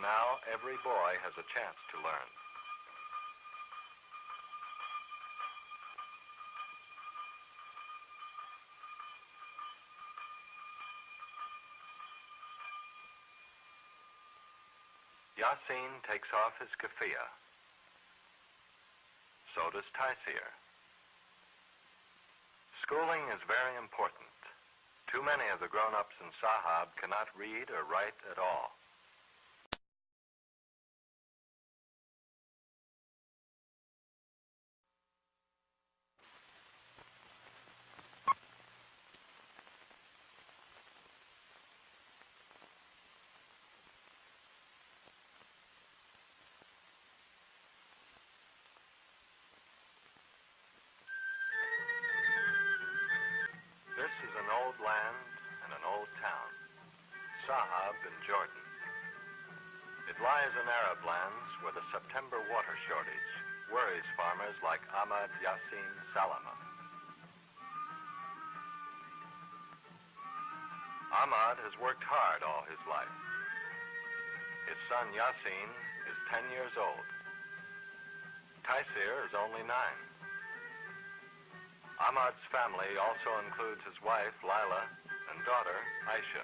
now every boy has a chance to learn. Yasin takes off his keffiyeh. So does Taisir. Schooling is very important. Too many of the grown-ups in Sahab cannot read or write at all. This is an old land and an old town, Sahab in Jordan. It lies in Arab lands where the September water shortage worries farmers like Ahmad Yasin Salama. Ahmad has worked hard all his life. His son Yasin is 10 years old. Taisir is only 9. Ahmad's family also includes his wife, Lila, and daughter, Aisha.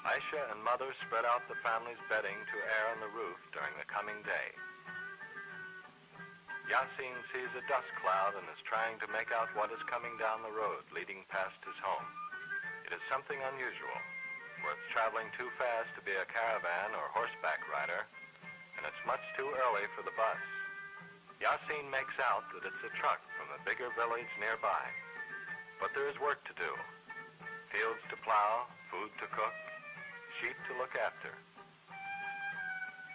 Aisha and mother spread out the family's bedding to air on the roof during the coming day. Yasin sees a dust cloud and is trying to make out what is coming down the road leading past his home. It is something unusual, for it's traveling too fast to be a caravan or horseback rider, and it's much too early for the bus. Yasin makes out that it's a truck from a bigger village nearby. But there is work to do. Fields to plow, food to cook, sheep to look after.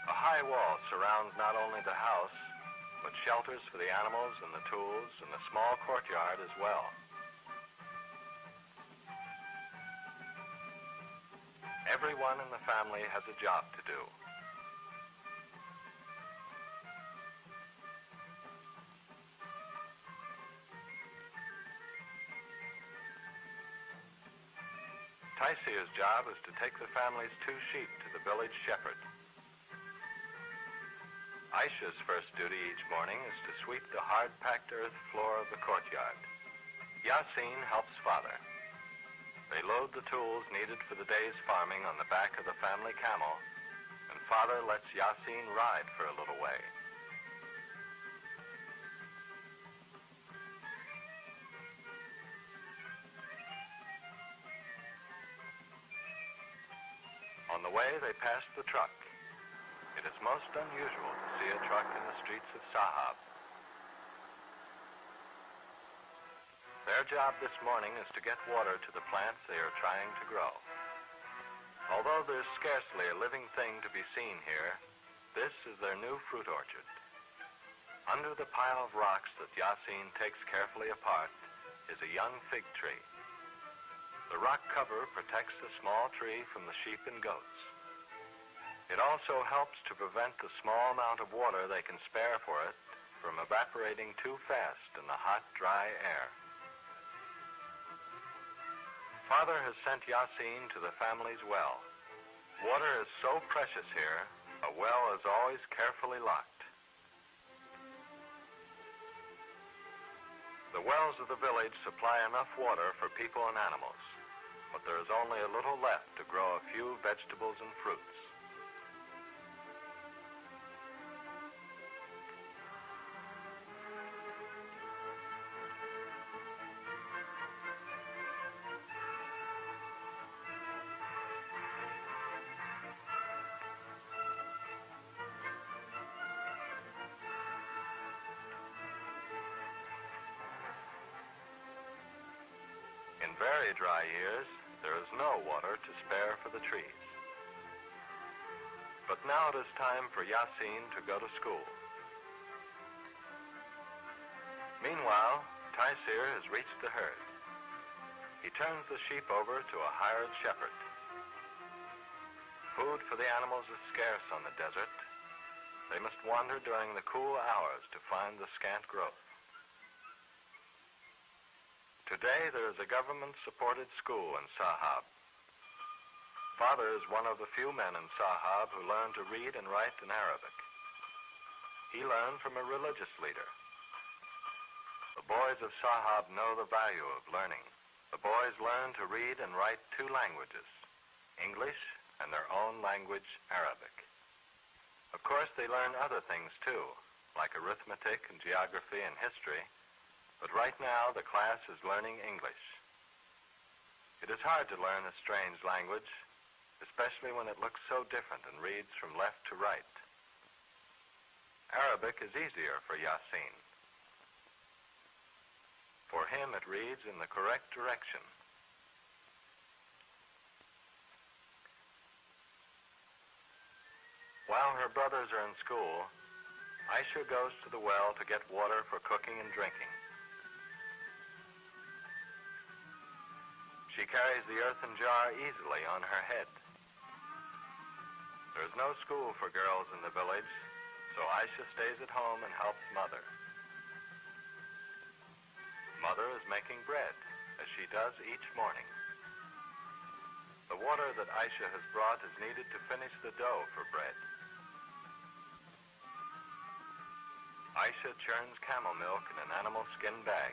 A high wall surrounds not only the house, but shelters for the animals and the tools and the small courtyard as well. Everyone in the family has a job to do. Taisir's job is to take the family's 2 sheep to the village shepherd. Aisha's first duty each morning is to sweep the hard-packed earth floor of the courtyard. Yasin helps father. They load the tools needed for the day's farming on the back of the family camel, and father lets Yasin ride for a little way. On the way, they pass the truck. It is most unusual to see a truck in the streets of Sahab. Their job this morning is to get water to the plants they are trying to grow. Although there's scarcely a living thing to be seen here, this is their new fruit orchard. Under the pile of rocks that Yasin takes carefully apart is a young fig tree. The rock cover protects the small tree from the sheep and goats. It also helps to prevent the small amount of water they can spare for it from evaporating too fast in the hot, dry air. Father has sent Yasin to the family's well. Water is so precious here, a well is always carefully locked. The wells of the village supply enough water for people and animals, but there is only a little left to grow a few vegetables and fruits. In very dry years, there is no water to spare for the trees. But now it is time for Yasin to go to school. Meanwhile, Taisir has reached the herd. He turns the sheep over to a hired shepherd. Food for the animals is scarce on the desert. They must wander during the cool hours to find the scant growth. Today there is a government-supported school in Sahab. Father is one of the few men in Sahab who learned to read and write in Arabic. He learned from a religious leader. The boys of Sahab know the value of learning. The boys learn to read and write two languages, English and their own language, Arabic. Of course, they learn other things too, like arithmetic and geography and history, but right now the class is learning English. It is hard to learn a strange language, especially when it looks so different and reads from left to right. Arabic is easier for Yasin. For him, it reads in the correct direction. While her brothers are in school, Aisha goes to the well to get water for cooking and drinking. She carries the earthen jar easily on her head. There is no school for girls in the village, so Aisha stays at home and helps Mother. Mother is making bread, as she does each morning. The water that Aisha has brought is needed to finish the dough for bread. Aisha churns camel milk in an animal skin bag.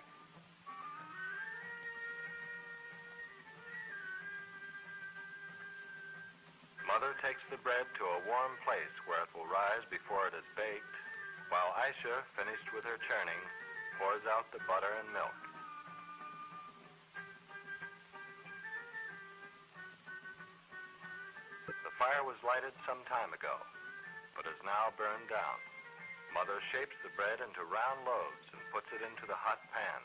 Mother takes the bread to a warm place where it will rise before it is baked, while Aisha, finished with her churning, pours out the butter and milk. The fire was lighted some time ago, but is now burned down. Mother shapes the bread into round loaves and puts it into the hot pan,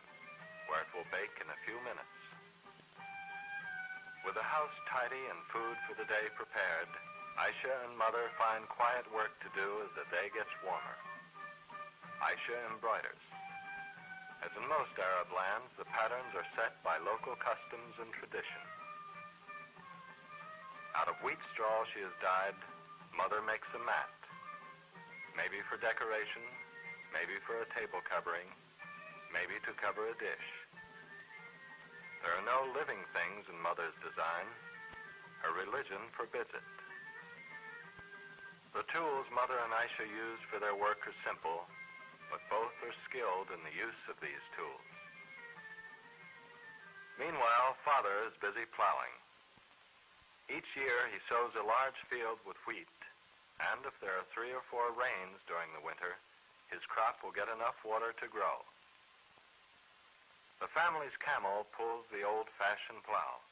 where it will bake in a few minutes. With the house tidy and food for the day prepared, Aisha and Mother find quiet work to do as the day gets warmer. Aisha embroiders. As in most Arab lands, the patterns are set by local customs and tradition. Out of wheat straw she has dyed, Mother makes a mat. Maybe for decoration, maybe for a table covering, maybe to cover a dish. There are no living things in Mother's design. Her religion forbids it. The tools Mother and Aisha use for their work are simple, but both are skilled in the use of these tools. Meanwhile, Father is busy plowing. Each year he sows a large field with wheat, and if there are 3 or 4 rains during the winter, his crop will get enough water to grow. The family's camel pulls the old-fashioned plow.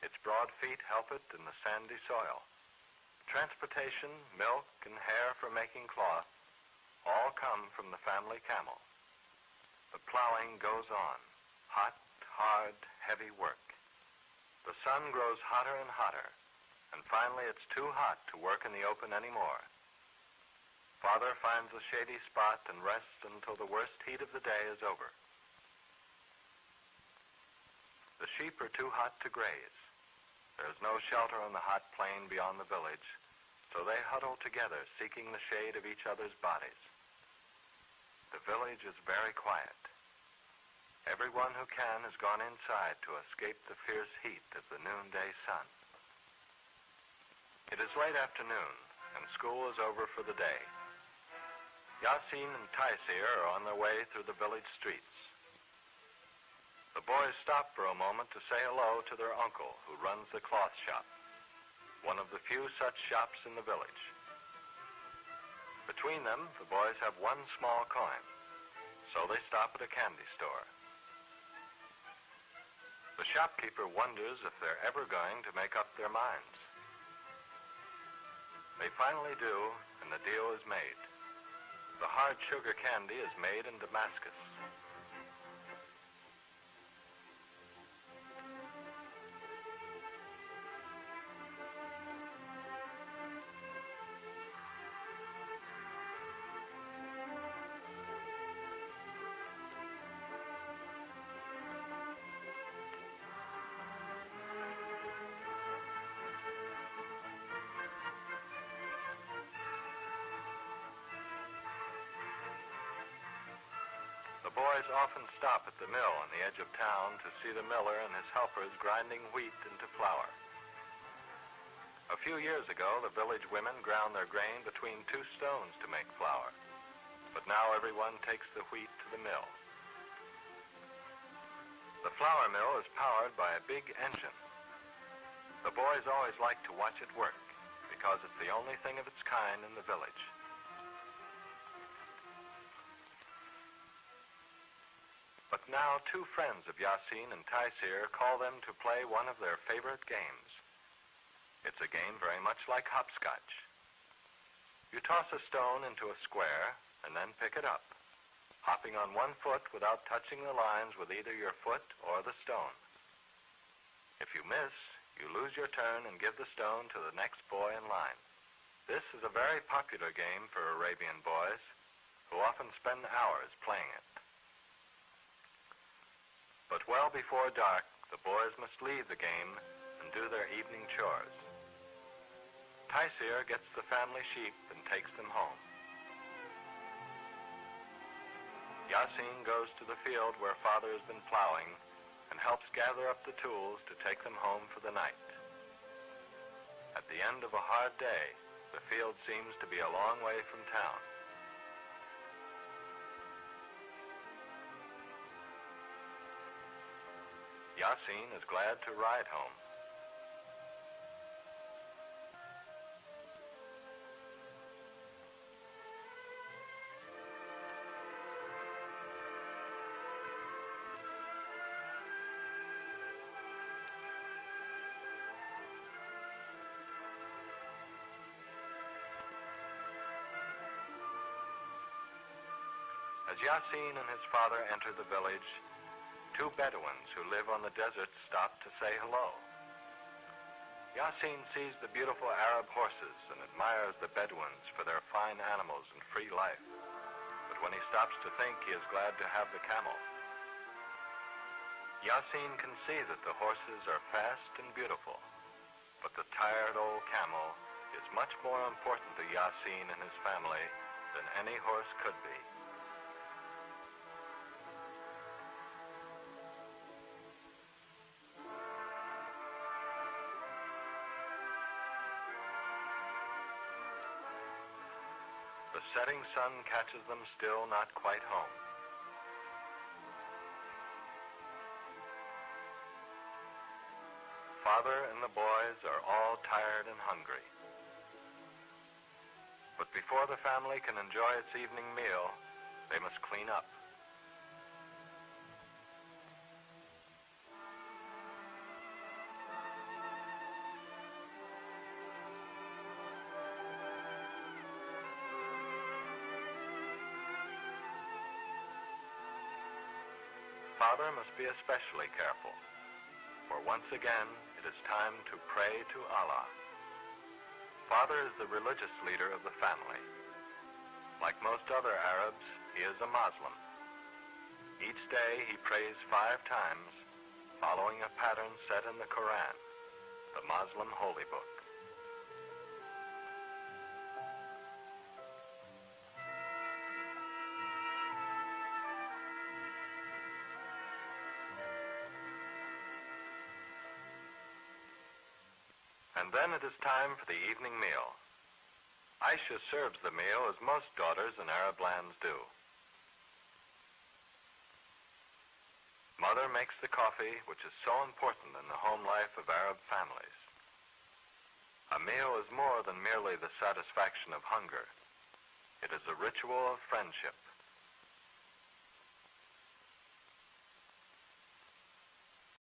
Its broad feet help it in the sandy soil. Transportation, milk, and hair for making cloth all come from the family camel. The plowing goes on. Hot, hard, heavy work. The sun grows hotter and hotter, and finally it's too hot to work in the open anymore. Father finds a shady spot and rests until the worst heat of the day is over. The sheep are too hot to graze. There is no shelter on the hot plain beyond the village, so they huddle together, seeking the shade of each other's bodies. The village is very quiet. Everyone who can has gone inside to escape the fierce heat of the noonday sun. It is late afternoon, and school is over for the day. Yasin and Taisir are on their way through the village streets. The boys stop for a moment to say hello to their uncle, who runs the cloth shop, one of the few such shops in the village. Between them, the boys have one small coin, so they stop at a candy store. The shopkeeper wonders if they're ever going to make up their minds. They finally do, and the deal is made. The hard sugar candy is made in Damascus. The boys often stop at the mill on the edge of town to see the miller and his helpers grinding wheat into flour. A few years ago, the village women ground their grain between two stones to make flour, but now everyone takes the wheat to the mill. The flour mill is powered by a big engine. The boys always like to watch it work because it's the only thing of its kind in the village. But now two friends of Yasin and Taisir call them to play one of their favorite games. It's a game very much like hopscotch. You toss a stone into a square and then pick it up, hopping on one foot without touching the lines with either your foot or the stone. If you miss, you lose your turn and give the stone to the next boy in line. This is a very popular game for Arabian boys, who often spend hours playing it. But well before dark, the boys must leave the game and do their evening chores. Taisir gets the family sheep and takes them home. Yasin goes to the field where father has been plowing and helps gather up the tools to take them home for the night. At the end of a hard day, the field seems to be a long way from town. Yasin is glad to ride home. As Yasin and his father enter the village, two Bedouins who live on the desert stop to say hello. Yasin sees the beautiful Arab horses and admires the Bedouins for their fine animals and free life. But when he stops to think, he is glad to have the camel. Yasin can see that the horses are fast and beautiful, but the tired old camel is much more important to Yasin and his family than any horse could be. The setting sun catches them still not quite home. Father and the boys are all tired and hungry. But before the family can enjoy its evening meal, they must clean up. Father must be especially careful, for once again it is time to pray to Allah. Father is the religious leader of the family. Like most other Arabs, he is a Muslim. Each day he prays 5 times, following a pattern set in the Quran, the Muslim holy book. And then it is time for the evening meal. Aisha serves the meal as most daughters in Arab lands do. Mother makes the coffee, which is so important in the home life of Arab families. A meal is more than merely the satisfaction of hunger. It is a ritual of friendship.